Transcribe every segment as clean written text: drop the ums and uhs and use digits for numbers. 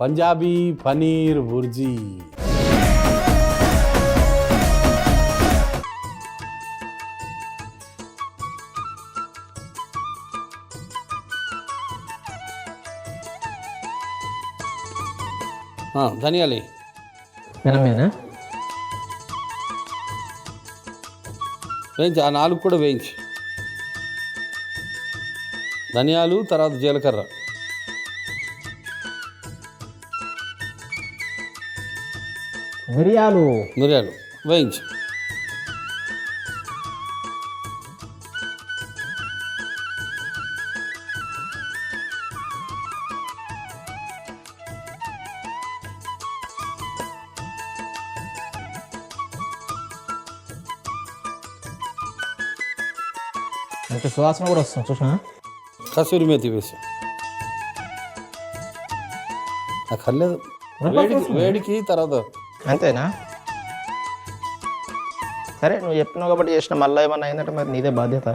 పంజాబీ పనీర్ బుర్జీ. ధనియాలి వేయించి, ఆ 4 కూడా వేయించి. ధనియాలు, తర్వాత జీలకర్ర, మిరియాలు వేయించి. అంటే సువాసన కూడా వస్తుంది చూసినా. కసూరి మేతి వేసి అక్కర్లేదు, వేడికి తర్వాత. అంతేనా? సరే, నువ్వు చెప్పినావు కాబట్టి చేసిన. మళ్ళీ ఏమన్నా అయిందంటే మరి నీదే బాధ్యత.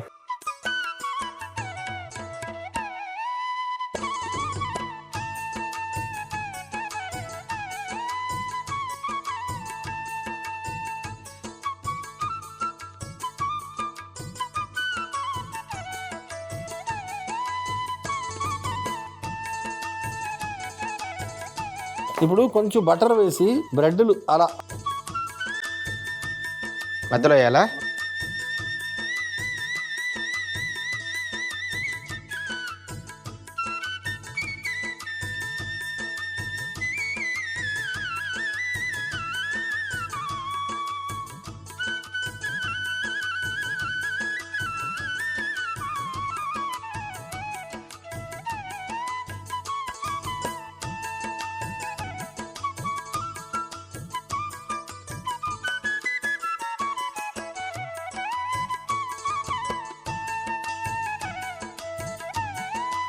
ఇప్పుడు కొంచెం బటర్ వేసి బ్రెడ్లు అలా మధ్యలో వేయాలా?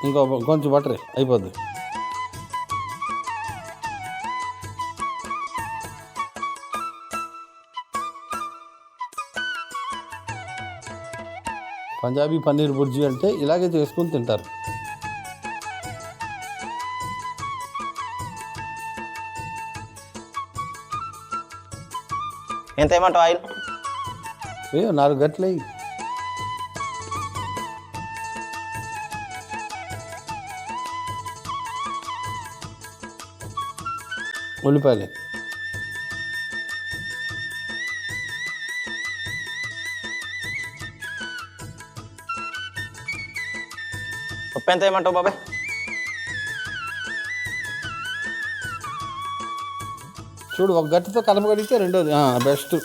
ఇంకో కొంచెం బటర్ అయిపోద్ది. పంజాబీ పన్నీర్ బుర్జీ అంటే ఇలాగే చేసుకుని తింటారు. ఎంత ఏమంటావు ఆయిల్? 4 గంటలు. ఉల్లిపాయలు ఉప్పు ఎంత ఏమంటావు బాబాయ్? చూడు, 1 గంటతో కలపగలిగితే రెండోది బెస్ట్.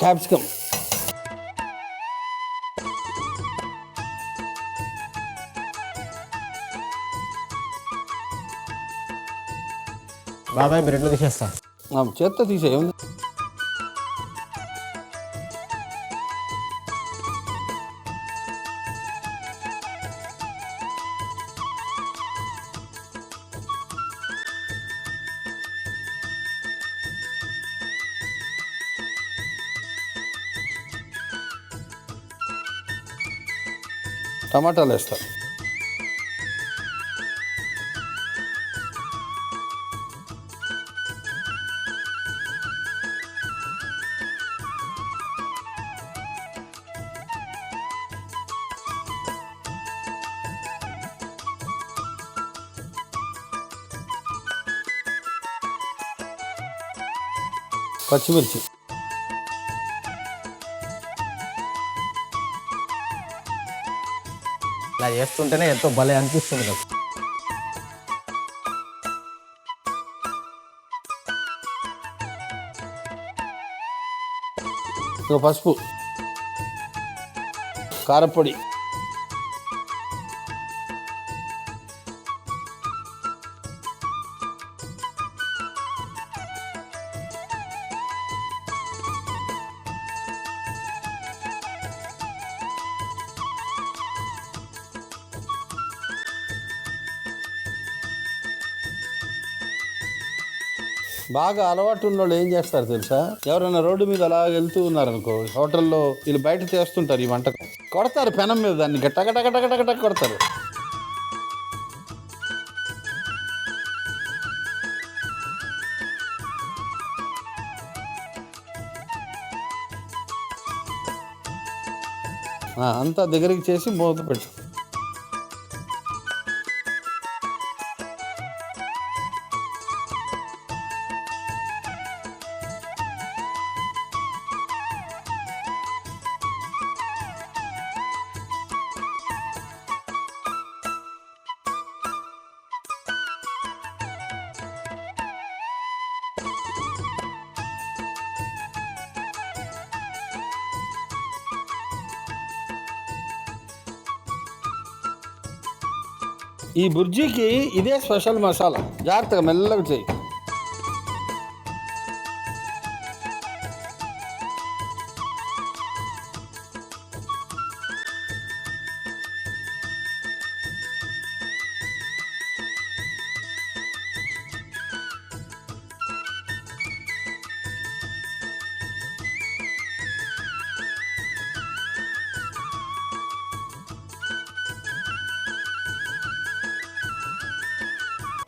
క్యాప్సికమ్ బాబాయ్ బ్రెడ్లు తీసేస్తా. చేత్తో తీసే ఏముంది. టమాటాలు వేస్తా. పచ్చిమిర్చి, ఇలా చేస్తుంటేనే ఎంతో భలే అనిపిస్తుంది నాకు. పసుపు, కారపొడి, బాగా అలవాటు ఉన్న వాళ్ళు ఏం చేస్తారు తెలుసా, ఎవరైనా రోడ్డు మీద అలా వెళ్తూ ఉన్నారనుకో, హోటల్లో వీళ్ళు బయట చేస్తుంటారు ఈ వంటకం, కొడతారు పెనం మీద, దాన్ని గట్టగటగటగటగట కొడతారు. అంతా దగ్గరికి చేసి మూత పెట్టు. ఈ బుర్జీకి ఇదే స్పెషల్ మసాలా, జాగ్రత్తగా మెల్లగా చేయి.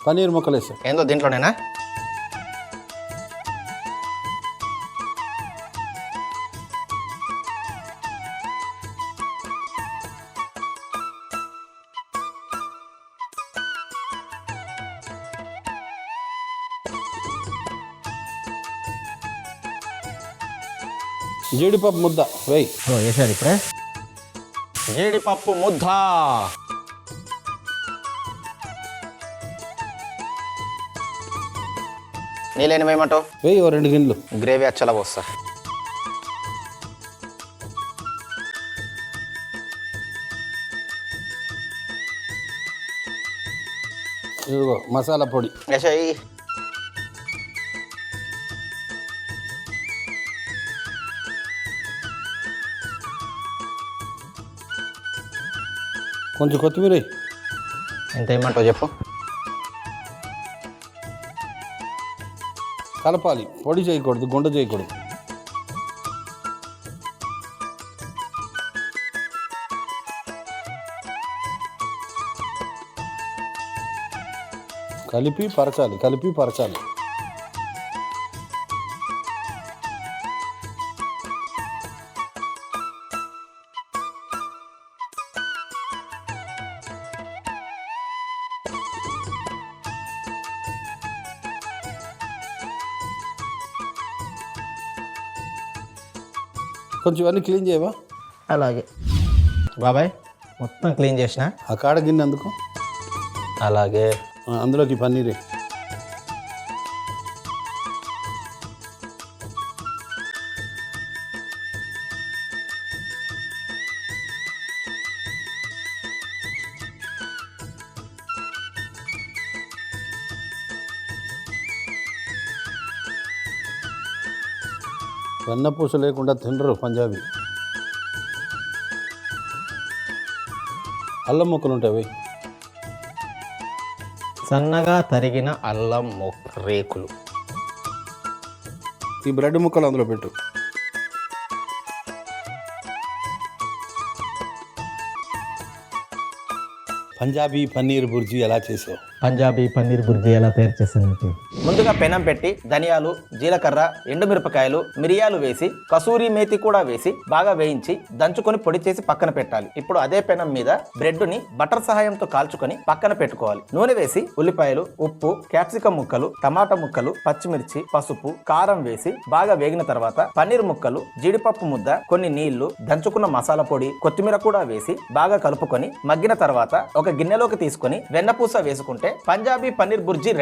పన్నీర్ ముక్కలు వేసా. ఏందో దీంట్లోనేనా? జీడిపప్పు ముద్ద వేయి. వేసారు ఇప్పుడే జీడిపప్పు ముద్ద. నీళ్ళని వేయమంటావు? వేయి, ఓ 2 గిన్నెలు. గ్రేవీ అచ్చలా పోస్తా. ఇదిగో మసాలా పొడి వేసాయి. కొంచెం కొత్తిమీర వేయి. ఎంత వేయమంటావు చెప్పు? కలపాలి, పొడి చేయకూడదు, గుండ చేయకూడదు. కలిపి పరచాలి. కొంచెం ఇవన్నీ క్లీన్ చేయవా? అలాగే బాబాయ్, మొత్తం క్లీన్ చేసిన. ఆ కాడ గిన్నె అందుకు. అలాగే అందులోకి పన్నీరే. వెన్నపూస లేకుండా తినరు పంజాబీ. అల్లం ముక్కలు ఉంటాయి. సన్నగా తరిగిన అల్లం రేకులు. ఈ బ్రెడ్ ముక్కలు అందులో పెట్టు. పంజాబీ పన్నీర్ బుర్జీ ఎలా చేసావు? పంజాబీ పన్నీర్ బుర్జీ ఎలా తయారు చేసానంటే, ముందుగా పెనం పెట్టి ధనియాలు, జీలకర్ర, ఎండుమిరపకాయలు, మిరియాలు వేసి కసూరి మేతి కూడా వేసి బాగా వేయించి దంచుకొని పొడి చేసి పక్కన పెట్టాలి. ఇప్పుడు అదే పెనం మీద బ్రెడ్ ని బటర్ సహాయంతో కాల్చుకొని పక్కన పెట్టుకోవాలి. నూనె వేసి ఉల్లిపాయలు, ఉప్పు, క్యాప్సికం ముక్కలు, టమాటా ముక్కలు, పచ్చిమిర్చి, పసుపు, కారం వేసి బాగా వేగిన తర్వాత పన్నీర్ ముక్కలు, జీడిపప్పు ముద్ద, కొన్ని నీళ్లు, దంచుకున్న మసాలా పొడి, కొత్తిమీర కూడా వేసి బాగా కలుపుకొని మగ్గిన తర్వాత ఒక గిన్నెలోకి తీసుకొని వెన్నపూస వేసుకుంటే పంజాబీ పన్నీర్ బుర్జీ రెడీ.